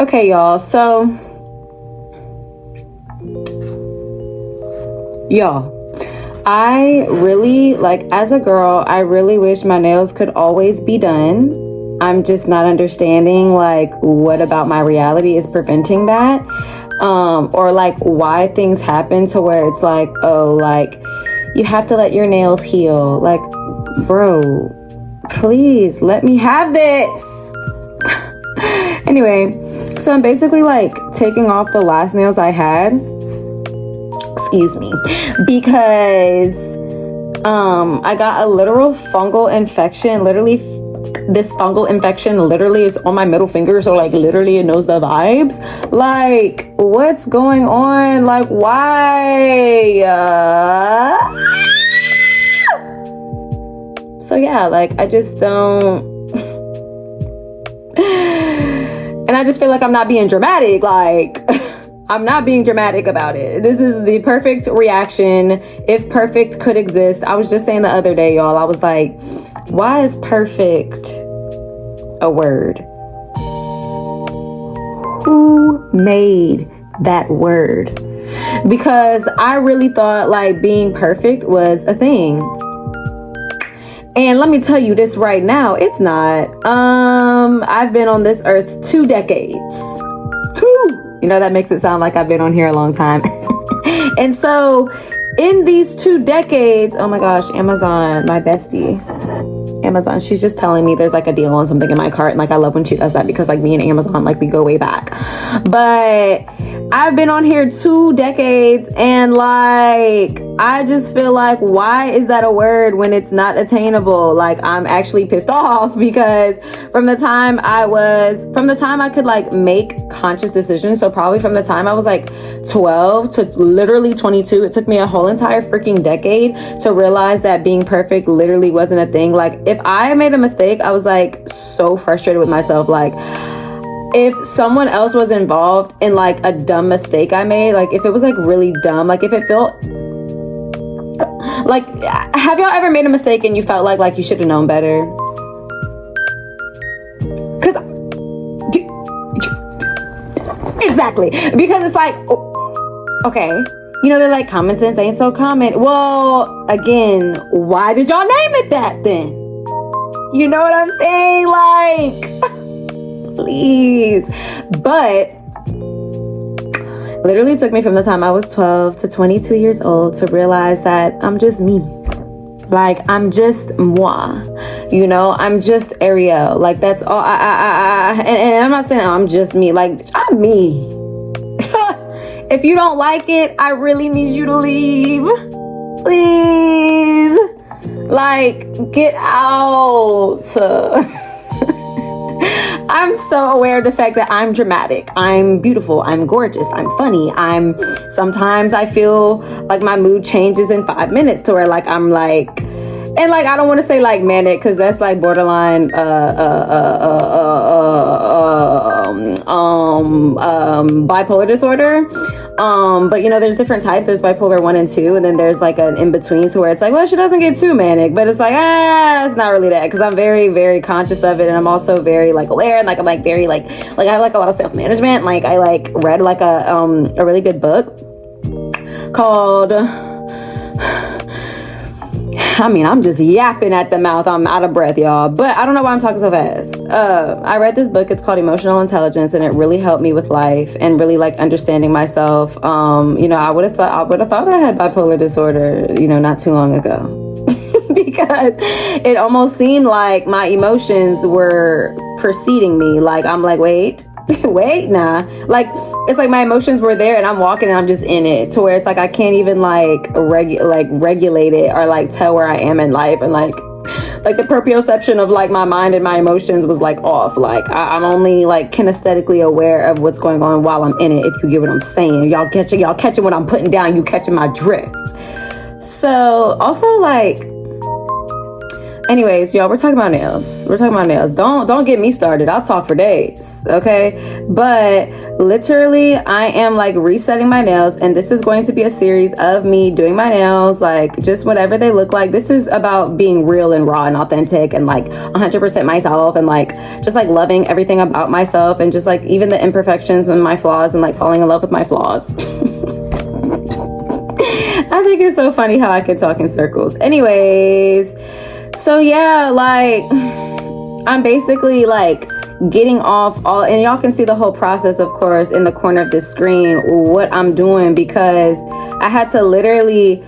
Okay, y'all. So, I really, like, as a girl, I really wish my nails could always be done. I'm just not understanding, like, what about my reality is preventing that. Or, like, why things happen to where it's like, oh, like, you have to let your nails heal. Like, bro, please let me have this. Anyway, so I'm basically, like, taking off the last nails I had. Excuse me, because I got a literal fungal infection. Literally, this fungal infection literally is on my middle finger, so like literally it knows the vibes. Like, what's going on? Like, why? So yeah, like, I just don't. And I just feel like I'm not being dramatic. Like, I'm not being dramatic about it. This is the perfect reaction if perfect could exist. I was just saying the other day, y'all, I was like, why is perfect a word? Who made that word? Because I really thought like being perfect was a thing. And let me tell you this right now, it's not. I've been on this earth 2 decades. 2! You know, that makes it sound like I've been on here a long time. And so in these 2 decades, oh my gosh, Amazon, my bestie, Amazon, she's just telling me there's like a deal on something in my cart. And like, I love when she does that because like me and Amazon, like we go way back. But I've been on here 2 decades and like, I just feel like, why is that a word when it's not attainable? Like, I'm actually pissed off because from the time I could like make conscious decisions, so probably from the time I was like 12 to literally 22, it took me a whole entire freaking decade to realize that being perfect literally wasn't a thing. Like, if I made a mistake, I was like so frustrated with myself. Like, if someone else was involved in like a dumb mistake I made, like if it was like really dumb, like if it felt like, have y'all ever made a mistake and you felt like you should have known better? Because exactly, because it's like, okay, you know, they're like, common sense ain't so common. Well, again, why did y'all name it that then? You know what I'm saying? Like, please. But literally took me from the time I was 12 to 22 years old to realize that I'm just me. Like, I'm just Mwah. You know, I'm just Ariel. Like, that's all. And I'm not saying I'm just me. Like, I'm me. If you don't like it, I really need you to leave. Please. Like, get out. I'm so aware of the fact that I'm dramatic. I'm beautiful. I'm gorgeous. I'm funny. Sometimes I feel like my mood changes in 5 minutes to where like, I'm like, and like, I don't want to say like manic because that's like borderline, bipolar disorder. But you know, there's different types. There's bipolar 1 and 2, and then there's like an in between to where it's like, well, she doesn't get too manic, but it's like, it's not really that, because I'm very, very conscious of it, and I'm also very like aware, and like I'm like very like I have like a lot of self-management. Like, I like read like a really good book called, I mean, I'm just yapping at the mouth. I'm out of breath, y'all. But I don't know why I'm talking so fast. I read this book. It's called Emotional Intelligence, and it really helped me with life and really like understanding myself. You know, I would have thought I had bipolar disorder, you know, not too long ago. Because it almost seemed like my emotions were preceding me. Like, I'm like, wait, nah. Like, it's like my emotions were there and I'm walking and I'm just in it, to where it's like I can't even like regulate it or like tell where I am in life, and like the proprioception of like my mind and my emotions was like off. Like, I'm only like kinesthetically aware of what's going on while I'm in it, if you get what I'm saying. Y'all catching what I'm putting down, you catching my drift. So also, like, Anyways, y'all, we're talking about nails. Don't get me started. I'll talk for days, okay? But literally, I am like resetting my nails, and this is going to be a series of me doing my nails, like just whatever they look like. This is about being real and raw and authentic and like 100% myself, and like just like loving everything about myself, and just like even the imperfections and my flaws, and like falling in love with my flaws. I think it's so funny how I can talk in circles. Anyways, so yeah, like I'm basically like getting off all, and y'all can see the whole process, of course, in the corner of the screen, what I'm doing, because I had to literally,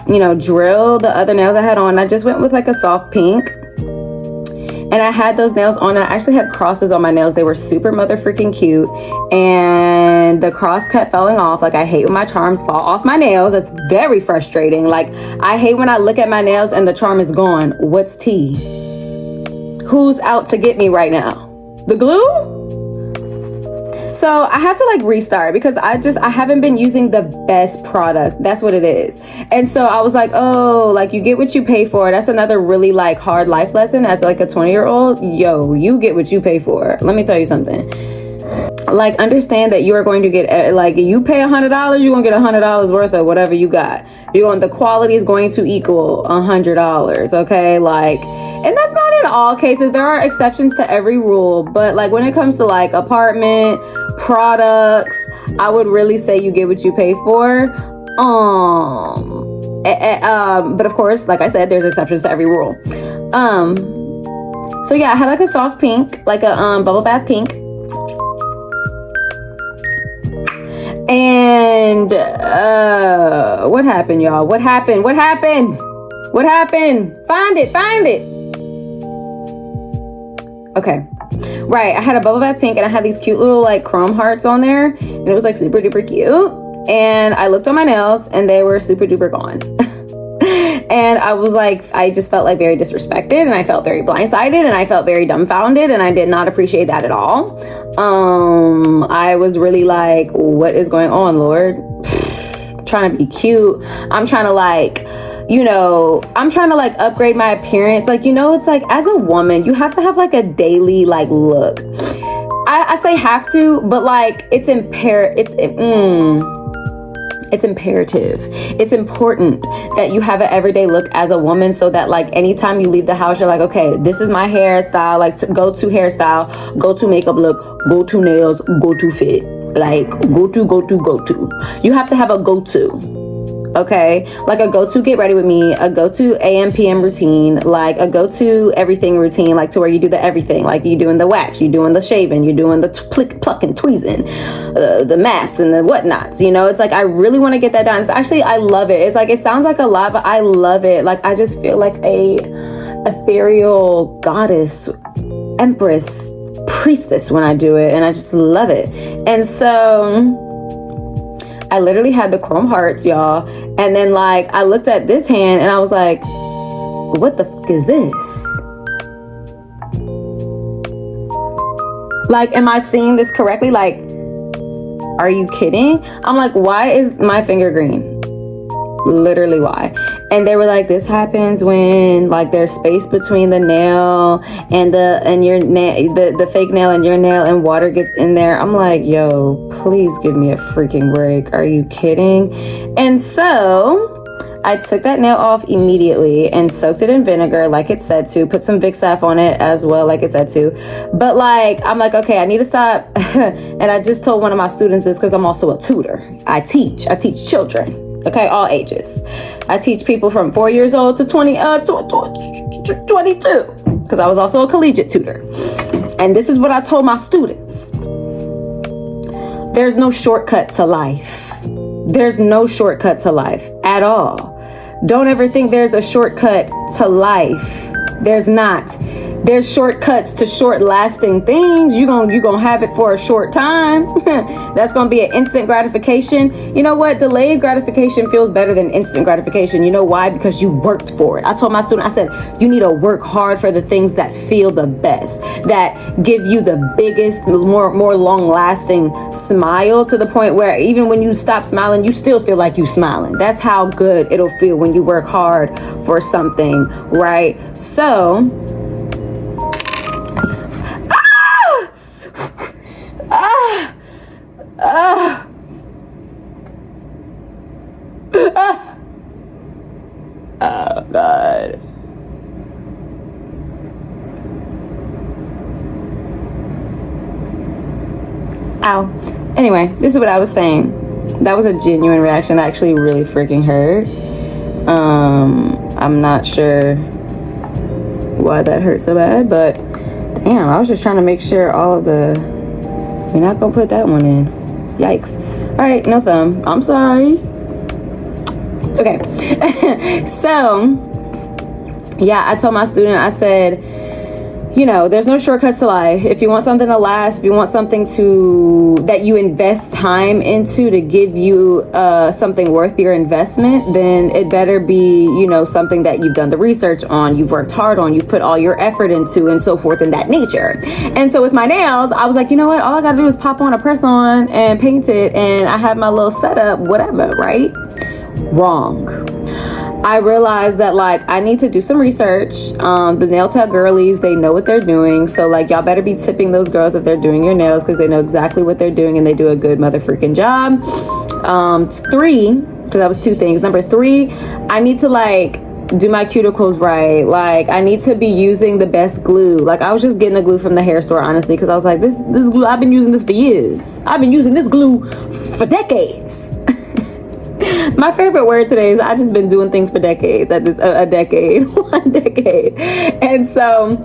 you know, drill the other nails I had on. I just went with like a soft pink, and I had those nails on. I actually had crosses on my nails. They were super mother freaking cute, and the cross kept falling off. Like, I hate when my charms fall off my nails. It's very frustrating. Like, I hate when I look at my nails and the charm is gone. What's tea? Who's out to get me right now? The glue? So I have to like restart, because I haven't been using the best products. That's what it is. And so I was like, oh, like you get what you pay for. That's another really like hard life lesson as like a 20-year-old. Yo, you get what you pay for. Let me tell you something. Like, understand that you are going to get, like, you pay $100, you're gonna get $100 worth of whatever you got. The quality is going to equal $100, okay? Like, and that's not in all cases. There are exceptions to every rule, but like when it comes to like apartment products, I would really say you get what you pay for. But of course, like I said, there's exceptions to every rule. So yeah, I had like a soft pink, like a bubble bath pink. And what happened, y'all? What happened? Find it. Okay. Right, I had a bubble bath pink, and I had these cute little like chrome hearts on there, and it was like super duper cute. And I looked on my nails, and they were super duper gone. And I was like, I just felt like very disrespected, and I felt very blindsided, and I felt very dumbfounded, and I did not appreciate that at all. I was really like, what is going on, Lord? I'm trying to be cute. I'm trying to like, you know, I'm trying to like upgrade my appearance. Like, you know, it's like as a woman, you have to have like a daily like look. I say have to, but like it's imperative. It's important that you have an everyday look as a woman, so that like anytime you leave the house, you're like, okay, this is my hairstyle, like go-to hairstyle, go-to makeup look, go-to nails, go-to fit, like go-to. You have to have a go-to. Okay, like a go-to get ready with me, a go-to AM PM routine, like a go-to everything routine, like to where you do the everything, like you doing the wax, you doing the shaving, you doing the plucking, tweezing, the masks and the whatnots. You know, it's like I really want to get that done. It's actually, I love it. It's like, it sounds like a lot, but I love it. Like, I just feel like a ethereal goddess, empress, priestess when I do it, and I just love it. And so I literally had the chrome hearts, y'all. And then like I looked at this hand and I was like, what the fuck is this? Like, am I seeing this correctly? Like, are you kidding? I'm like, why is my finger green? Literally, why? And they were like, this happens when like there's space between the nail and the fake nail and your nail, and water gets in there. I'm like, yo, please give me a freaking break. Are you kidding? And so I took that nail off immediately and soaked it in vinegar like it said to, put some Vicks Saf on it as well like it said to. But like, I'm like, okay, I need to stop. And I just told one of my students this, because I'm also a tutor. I teach children. Okay, all ages. I teach people from 4 years old to 22, because I was also a collegiate tutor. And this is what I told my students. There's no shortcut to life. There's no shortcut to life at all. Don't ever think there's a shortcut to life. There's not. there's shortcuts to short lasting things. You're gonna have it for a short time. That's gonna be an instant gratification. You know what? Delayed gratification feels better than instant gratification. You know why? Because you worked for it. I told my student, I said, you need to work hard for the things that feel the best, that give you the biggest, more long lasting smile, to the point where even when you stop smiling, you still feel like you smiling. That's how good it'll feel when you work hard for something, right? So, oh God. Ow. Anyway, this is what I was saying. That was a genuine reaction that actually really freaking hurt. I'm not sure why that hurt so bad, but damn, I was just trying to make sure all of the... You're not gonna put that one in. Yikes. All right, no thumb. I'm sorry. Okay. So, yeah, I told my student, I said, you know, there's no shortcuts to life. If you want something to last, if you want something that you invest time into to give you something worth your investment, then it better be, you know, something that you've done the research on, you've worked hard on, you've put all your effort into, and so forth in that nature. And so with my nails, I was like, you know what? All I gotta do is pop on a press on and paint it, and I have my little setup, whatever, right? Wrong. I realized that, like, I need to do some research. The nail tech girlies, they know what they're doing. So, like, y'all better be tipping those girls if they're doing your nails, because they know exactly what they're doing and they do a good motherfucking job. 3, because that was 2 things. Number 3, I need to, like, do my cuticles right. Like, I need to be using the best glue. Like, I was just getting the glue from the hair store, honestly, because I was like, this glue, I've been using this for years. I've been using this glue for decades. My favorite word today is I just been doing things for decades. At this a decade, 1 decade. And so,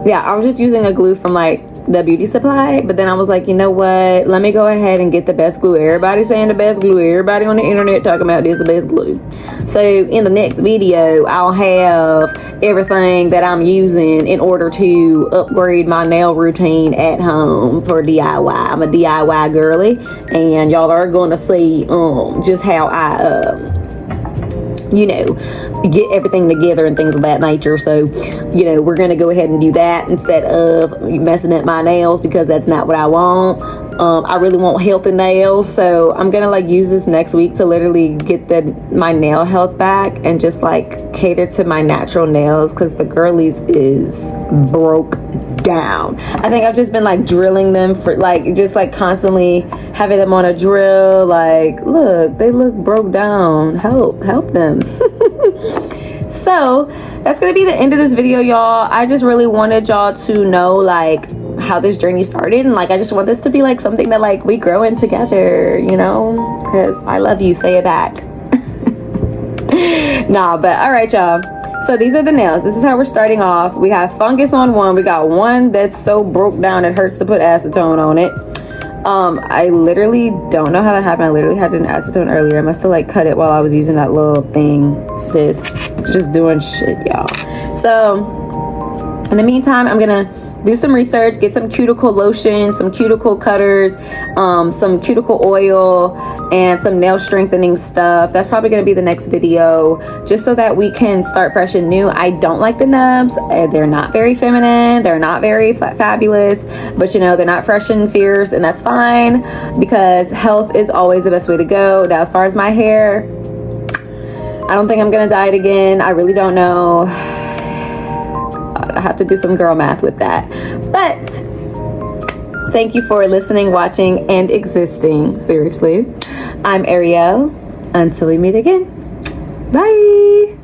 yeah, I was just using a glue from like the beauty supply, but then I was like, you know what, let me go ahead and get the best glue. Everybody's saying the best glue, everybody on the internet talking about this the best glue. So in the next video, I'll have everything that I'm using in order to upgrade my nail routine at home for DIY. I'm a DIY girly, and y'all are gonna see just how I you know, get everything together and things of that nature. So, you know, we're gonna go ahead and do that instead of messing up my nails, because that's not what I want. I really want healthy nails, so I'm gonna like use this next week to literally get my nail health back and just like cater to my natural nails, because the girlies is broke down. I think I've just been like drilling them for like, just like constantly having them on a drill. Like, look, they look broke down. Help them. So that's gonna be the end of this video, y'all. I just really wanted y'all to know like how this journey started, and like I just want this to be like something that like we grow in together, you know, because I love you. Say it back. Nah, but all right, y'all. So these are the nails. This is how we're starting off. We have fungus on one. We got one that's so broke down it hurts to put acetone on it. I literally don't know how that happened. I literally had an acetone earlier. I must have like cut it while I was using that little thing. Just doing shit, y'all. So in the meantime, I'm gonna do some research, get some cuticle lotion, some cuticle cutters, some cuticle oil, and some nail strengthening stuff. That's probably going to be the next video, just so that we can start fresh and new. I don't like the nubs. They're not very feminine. They're not very fabulous, but you know, they're not fresh and fierce, and that's fine, because health is always the best way to go. Now, as far as my hair, I don't think I'm going to dye it again. I really don't know. I have to do some girl math with that. But thank you for listening, watching, and existing. Seriously. I'm Ariel. Until we meet again. Bye.